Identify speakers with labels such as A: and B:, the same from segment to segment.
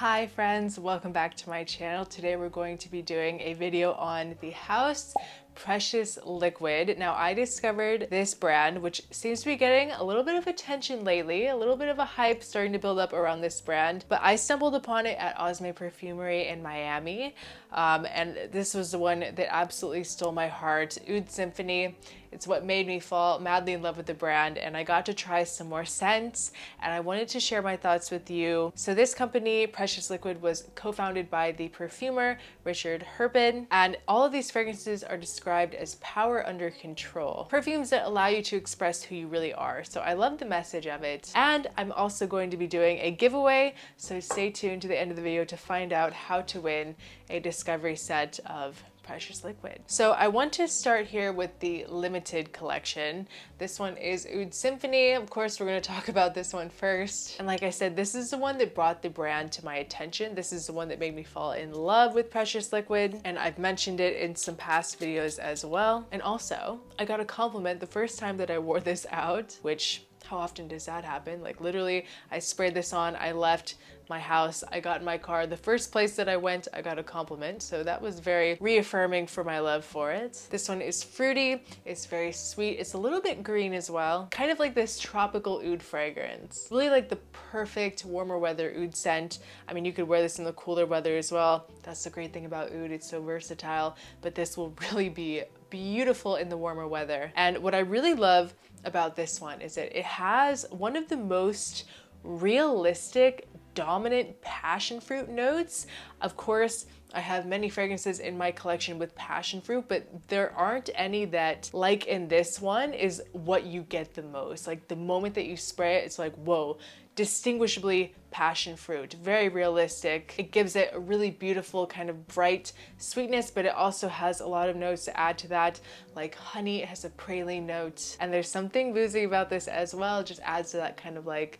A: Hi friends, welcome back to my channel. Today we're going to be doing a video on the House Precious Liquid. Now I discovered this brand, which seems to be getting a little bit of attention lately, a little bit of a hype starting to build up around this brand, but I stumbled upon it at Osme Perfumery in Miami, and this was the one that absolutely stole my heart. Oud Symphony. It's what made me fall madly in love with the brand, and I got to try some more scents, and I wanted to share my thoughts with you. So this company, Precious Liquid, was co-founded by the perfumer Richard Herbin, and all of these fragrances are described as power under control. Perfumes that allow you to express who you really are. So I love the message of it. And I'm also going to be doing a giveaway, so stay tuned to the end of the video to find out how to win a discovery set of Precious Liquid. So I want to start here with the limited collection. This one is Oud Symphony. Of course, we're going to talk about this one first. And like I said, this is the one that brought the brand to my attention. This is the one that made me fall in love with Precious Liquid. And I've mentioned it in some past videos as well. And also, I got a compliment the first time that I wore this out, which how often does that happen? Like literally, I sprayed this on, I left my house, I got in my car, the first place that I went, I got a compliment. So that was very reaffirming for my love for it. This one is fruity, it's very sweet, it's a little bit green as well. Kind of like this tropical oud fragrance. Really like the perfect warmer weather oud scent. I mean, you could wear this in the cooler weather as well. That's the great thing about oud, it's so versatile, but this will really be beautiful in the warmer weather. And what I really love about this one is that it has one of the most realistic, dominant passion fruit notes. Of course, I have many fragrances in my collection with passion fruit, but there aren't any that, like in this one, is what you get the most. Like the moment that you spray it, it's like, whoa, distinguishably passion fruit, very realistic. It gives it a really beautiful kind of bright sweetness, but it also has a lot of notes to add to that, like honey. It has a praline note, and there's something boozy about this as well. It just adds to that kind of like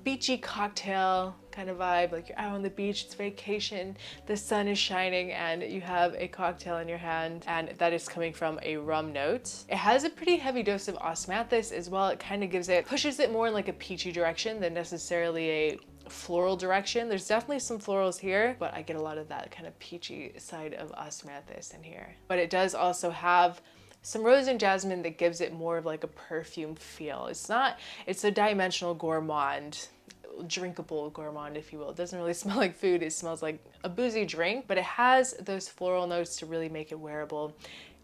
A: beachy cocktail kind of vibe, like you're out on the beach, it's vacation, the sun is shining, and you have a cocktail in your hand, and that is coming from a rum note. It has a pretty heavy dose of osmanthus as well. It kind of pushes it more in like a peachy direction than necessarily a floral direction. There's definitely some florals here, but I get a lot of that kind of peachy side of osmanthus in here. But it does also have some rose and jasmine that gives it more of like a perfume feel. It's a dimensional gourmand, drinkable gourmand, if you will. It doesn't really smell like food, it smells like a boozy drink, but it has those floral notes to really make it wearable,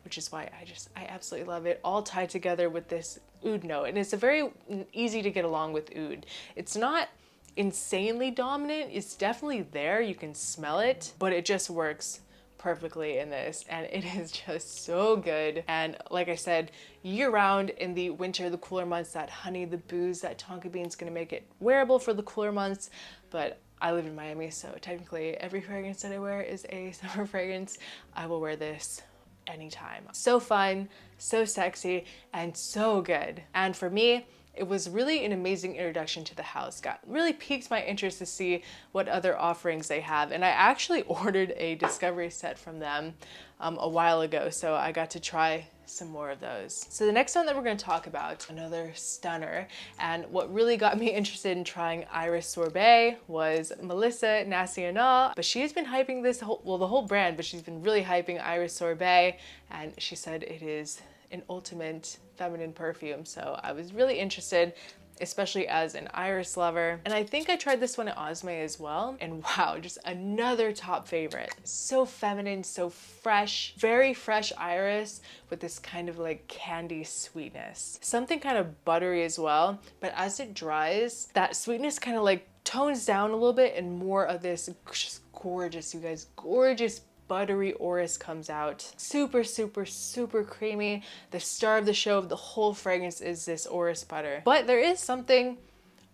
A: which is why I absolutely love it, all tied together with this oud note. And it's a very easy to get along with oud. It's not insanely dominant, it's definitely there, you can smell it, but it just works perfectly in this, and it is just so good. And like I said, year round, in the winter, the cooler months, that honey, the booze, that tonka bean is gonna make it wearable for the cooler months. But I live in Miami, so technically every fragrance that I wear is a summer fragrance. I will wear this anytime. So fun, so sexy, and so good. And for me, it was really an amazing introduction to the house. Really piqued my interest to see what other offerings they have. And I actually ordered a discovery set from them a while ago, so I got to try some more of those. So the next one that we're going to talk about, another stunner, and what really got me interested in trying Iris Sorbet was Melissa Nacional. But she has been hyping this the whole brand, but she's been really hyping Iris Sorbet, and she said it is an ultimate feminine perfume. So I was really interested, especially as an iris lover. And I think I tried this one at Osme as well. And wow, just another top favorite. So feminine, so fresh, very fresh iris with this kind of like candy sweetness. Something kind of buttery as well, but as it dries, that sweetness kind of like tones down a little bit, and more of this just gorgeous, you guys, gorgeous buttery orris comes out. Super, super, super creamy. The star of the show of the whole fragrance is this orris butter. But there is something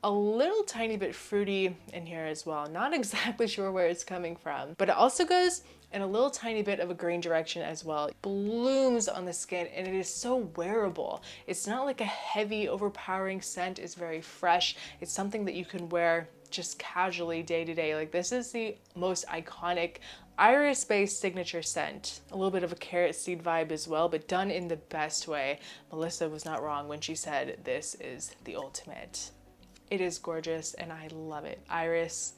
A: a little tiny bit fruity in here as well. Not exactly sure where it's coming from, but it also goes in a little tiny bit of a green direction as well. It blooms on the skin, and it is so wearable. It's not like a heavy, overpowering scent. It's very fresh. It's something that you can wear just casually day to day. Like, this is the most iconic iris-based signature scent. A little bit of a carrot seed vibe as well, but done in the best way. Melissa was not wrong when she said this is the ultimate. It is gorgeous, and I love it. Iris,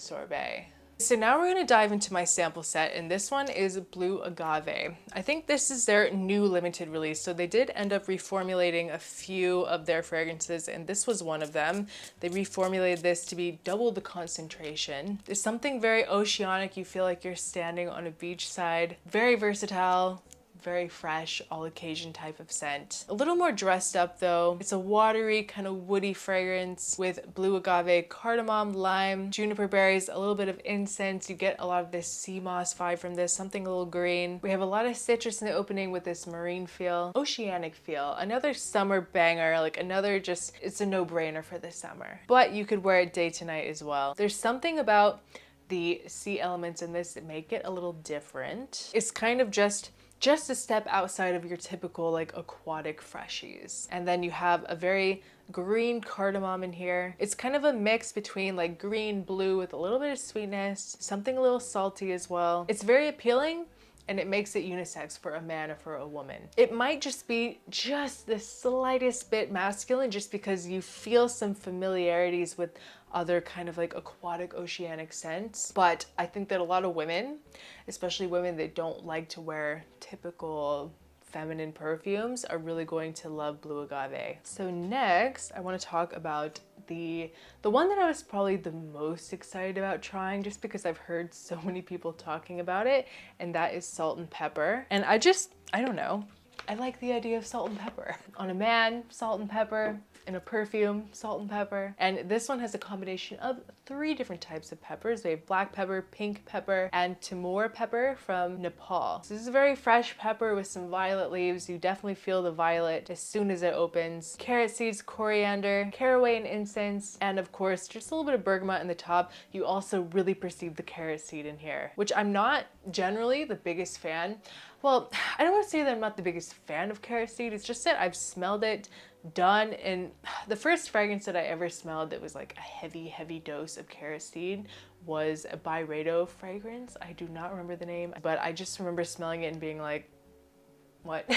A: Sorbet. So now we're gonna dive into my sample set, and this one is Blue Agave. I think this is their new limited release, so they did end up reformulating a few of their fragrances, and this was one of them. They reformulated this to be double the concentration. There's something very oceanic. You feel like you're standing on a beachside. Very versatile. Very fresh, all occasion type of scent. A little more dressed up though. It's a watery, kind of woody fragrance with blue agave, cardamom, lime, juniper berries, a little bit of incense. You get a lot of this sea moss vibe from this, something a little green. We have a lot of citrus in the opening with this marine feel, oceanic feel. Another summer banger, like another just, it's a no-brainer for the summer. But you could wear it day to night as well. There's something about the sea elements in this that make it a little different. It's kind of just a step outside of your typical like aquatic freshies. And then you have a very green cardamom in here. It's kind of a mix between like green, blue with a little bit of sweetness, something a little salty as well. It's very appealing, and it makes it unisex for a man or for a woman. It might just be just the slightest bit masculine just because you feel some familiarities with other kind of like aquatic oceanic scents. But I think that a lot of women, especially women that don't like to wear typical feminine perfumes, are really going to love Blue Agave. So next, I want to talk about the one that I was probably the most excited about trying just because I've heard so many people talking about it, and that is Salt and Pepper. And I don't know. I like the idea of salt and pepper. On a man, salt and pepper. In a perfume, salt and pepper. And this one has a combination of 3 different types of peppers. We have black pepper, pink pepper, and Timor pepper from Nepal. So this is a very fresh pepper with some violet leaves. You definitely feel the violet as soon as it opens. Carrot seeds, coriander, caraway and incense, and of course, just a little bit of bergamot in the top. You also really perceive the carrot seed in here, which I'm not generally the biggest fan. Well, I don't want to say that I'm not the biggest fan of carrot seed. It's just that I've smelled it done, and the first fragrance that I ever smelled that was like a heavy dose of carrot seed was a Byredo fragrance. I do not remember the name, but I just remember smelling it and being like, what?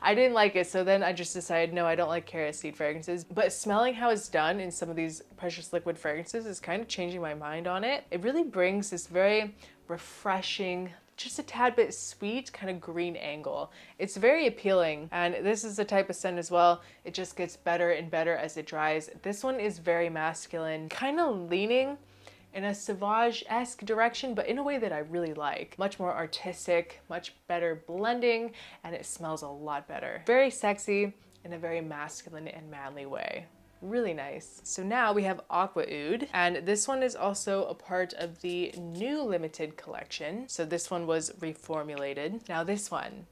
A: I didn't like it. So then I just decided, no, I don't like carrot seed fragrances. But smelling how it's done in some of these precious liquid fragrances is kind of changing my mind on it. It really brings this very refreshing, just a tad bit sweet kind of green angle. It's very appealing, and this is the type of scent as well. It just gets better and better as it dries. This one is very masculine, kind of leaning in a Sauvage-esque direction, but in a way that I really like. Much more artistic, much better blending, and it smells a lot better. Very sexy in a very masculine and manly way. Really nice. So now we have Acqua Oud, and this one is also a part of the new limited collection. So this one was reformulated. Now this one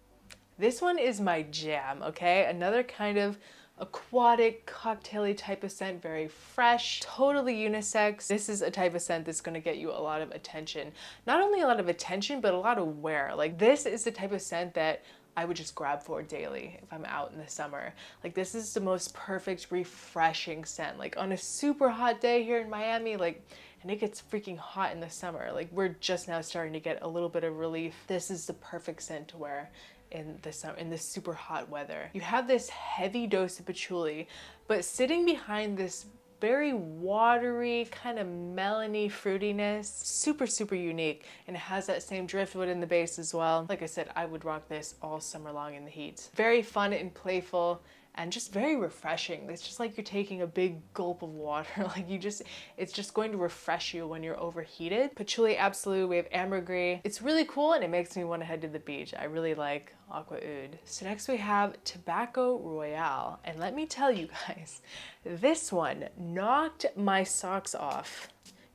A: is my jam, okay? Another kind of aquatic, cocktaily type of scent, very fresh, totally unisex. This is a type of scent that's gonna get you a lot of attention. Not only a lot of attention, but a lot of wear. Like this is the type of scent that I would just grab for daily if I'm out in the summer. Like this is the most perfect, refreshing scent. Like on a super hot day here in Miami, like, and it gets freaking hot in the summer. Like we're just now starting to get a little bit of relief. This is the perfect scent to wear in the summer, in this super hot weather. You have this heavy dose of patchouli, but sitting behind this very watery, kind of melony fruitiness. Super unique, and it has that same driftwood in the base as well. Like I said, I would rock this all summer long in the heat. Very fun and playful, and just very refreshing. It's just like you're taking a big gulp of water. Like it's just going to refresh you when you're overheated. Patchouli Absolute, we have ambergris. It's really cool, and it makes me want to head to the beach. I really like Acqua Oud. So next we have Tobacco Royale, and let me tell you guys, this one knocked my socks off,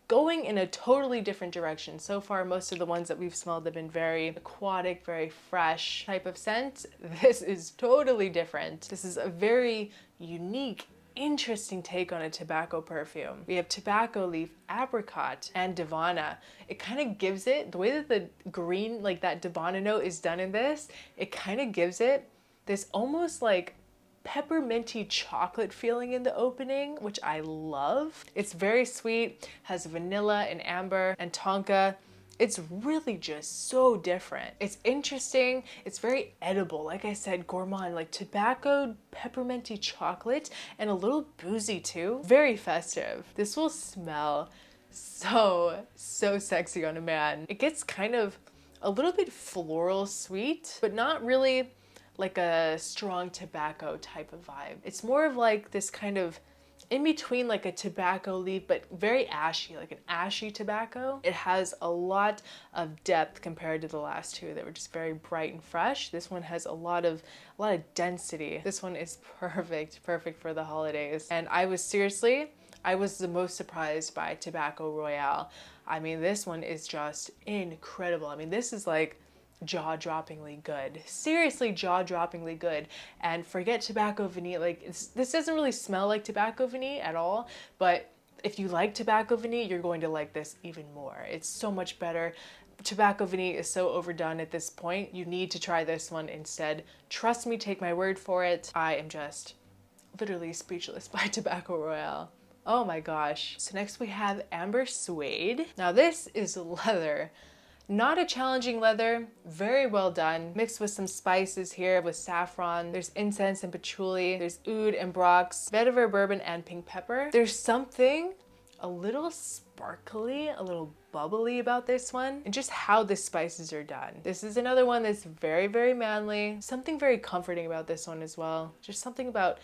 A: going in a totally different direction. So far, most of the ones that we've smelled have been very aquatic, very fresh type of scent. This is totally different. This is a very unique, interesting take on a tobacco perfume. We have tobacco leaf, apricot, and Divana. It kind of gives it, the way that the green, like that Divana note is done in this, it kind of gives it this almost like pepperminty chocolate feeling in the opening, which I love. It's very sweet, has vanilla and amber and tonka. It's really just so different. It's interesting. It's very edible. Like I said, gourmand, like tobacco, pepperminty chocolate, and a little boozy too. Very festive. This will smell so sexy on a man. It gets kind of a little bit floral sweet, but not really like a strong tobacco type of vibe. It's more of like this kind of in between, like a tobacco leaf, but very ashy, like an ashy tobacco. It has a lot of depth compared to the last two that were just very bright and fresh. This one has a lot of density. This one is perfect for the holidays. And I was the most surprised by Tobacco Royale. I mean, this one is just incredible. I mean, this is like jaw-droppingly good. Seriously jaw-droppingly good. And forget Tobacco Vanille. Like, this doesn't really smell like Tobacco Vanille at all, but if you like Tobacco Vanille, you're going to like this even more. It's so much better. Tobacco Vanille is so overdone at this point. You need to try this one instead. Trust me, take my word for it. I am just literally speechless by Tobacco Royale. Oh my gosh. So next we have Amber Suede. Now this is leather. Not a challenging leather, very well done, mixed with some spices here with saffron. There's incense and patchouli. There's oud and brox, vetiver bourbon and pink pepper. There's something a little sparkly, a little bubbly about this one, and just how the spices are done. This is another one that's very, very manly. Something very comforting about this one as well. Just something about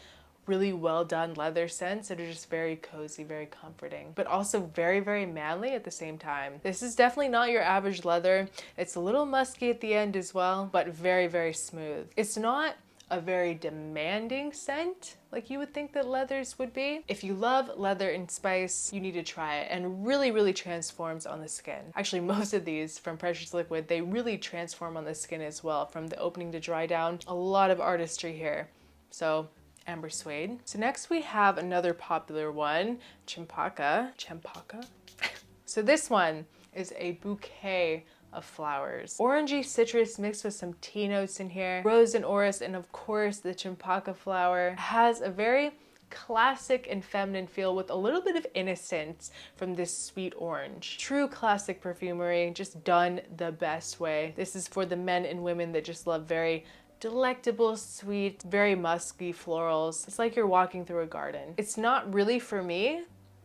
A: really well done leather scents that are just very cozy, very comforting, but also very, very manly at the same time. This is definitely not your average leather. It's a little musky at the end as well, but very, very smooth. It's not a very demanding scent like you would think that leathers would be. If you love leather and spice, you need to try it, and really, really transforms on the skin. Actually, most of these from Precious Liquid, they really transform on the skin as well, from the opening to dry down. A lot of artistry here. So Amber Suede. So next we have another popular one, Champaca. So this one is a bouquet of flowers. Orangey citrus mixed with some tea notes in here, rose and orris, and of course the Champaca flower. It has a very classic and feminine feel with a little bit of innocence from this sweet orange. True classic perfumery, just done the best way. This is for the men and women that just love very delectable, sweet, very musky florals. It's like you're walking through a garden. It's not really for me.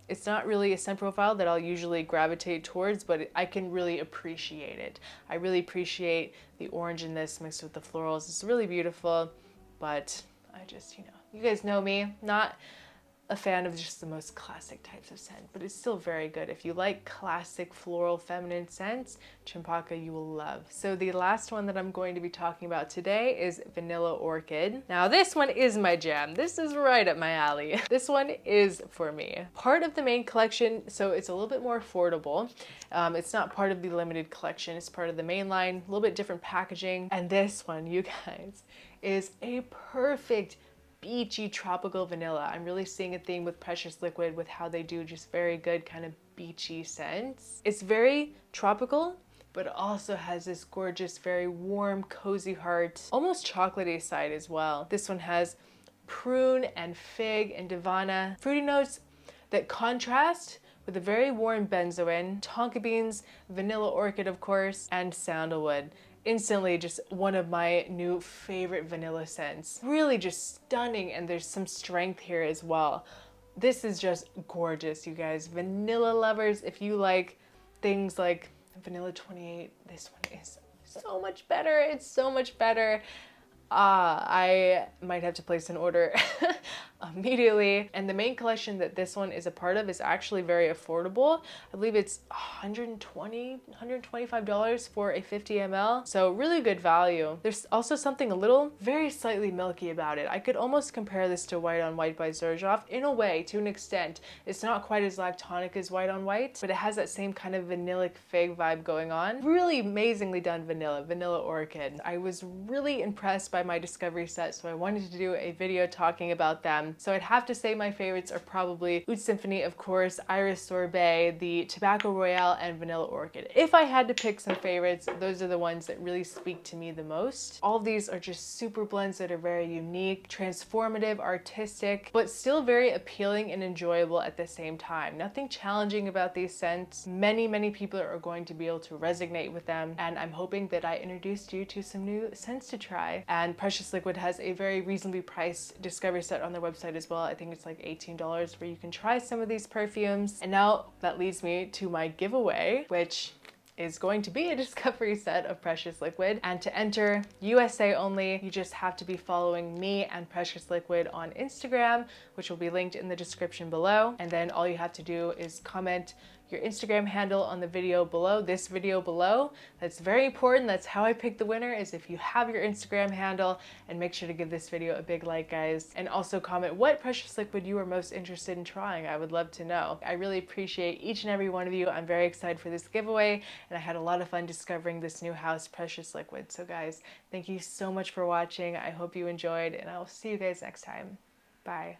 A: It's not really a scent profile that I'll usually gravitate towards, but I can really appreciate it. I really appreciate the orange in this mixed with the florals. It's really beautiful, but I just, you guys know me, not a fan of just the most classic types of scent, but it's still very good. If you like classic floral feminine scents, Champaca you will love. So the last one that I'm going to be talking about today is Vanilla Orchid. Now this one is my jam. This is right up my alley. This one is for me. Part of the main collection, so it's a little bit more affordable. It's not part of the limited collection, it's part of the main line, a little bit different packaging. And this one, you guys, is a perfect beachy tropical vanilla. I'm really seeing a theme with Precious Liquid with how they do just very good kind of beachy scents. It's very tropical, but it also has this gorgeous, very warm, cozy heart, almost chocolatey side as well. This one has prune and fig and divana, fruity notes that contrast with a very warm benzoin, tonka beans, vanilla orchid of course, and sandalwood. Instantly just one of my new favorite vanilla scents. Really just stunning, and there's some strength here as well. This is just gorgeous, you guys. Vanilla lovers, if you like things like Vanilla 28, this one is so much better. It's so much better. I might have to place an order immediately. And the main collection that this one is a part of is actually very affordable. I believe it's $125 for a 50 ml. So really good value. There's also something a little, very slightly milky about it. I could almost compare this to White on White by Xerjoff in a way, to an extent. It's not quite as lactonic as White on White, but it has that same kind of vanillic fig vibe going on. Really amazingly done Vanilla Orchid. I was really impressed by my discovery set, so I wanted to do a video talking about them. So I'd have to say my favorites are probably Oud Symphony, of course, Iris Sorbet, the Tobacco Royale, and Vanilla Orchid. If I had to pick some favorites, those are the ones that really speak to me the most. All of these are just super blends that are very unique, transformative, artistic, but still very appealing and enjoyable at the same time. Nothing challenging about these scents. Many people are going to be able to resonate with them, and I'm hoping that I introduced you to some new scents to try. And And Precious Liquid has a very reasonably priced discovery set on their website as well. I think it's like $18 where you can try some of these perfumes. And now that leads me to my giveaway, which is going to be a discovery set of Precious Liquid. And to enter, USA only, you just have to be following me and Precious Liquid on Instagram, which will be linked in the description below. And then all you have to do is comment your Instagram handle on the video below, this video below. That's very important. That's how I pick the winner, is if you have your Instagram handle. And make sure to give this video a big like, guys. And also comment what Precious Liquid you are most interested in trying. I would love to know. I really appreciate each and every one of you. I'm very excited for this giveaway, and I had a lot of fun discovering this new house, Precious Liquid. So guys, thank you so much for watching. I hope you enjoyed, and I will see you guys next time. Bye.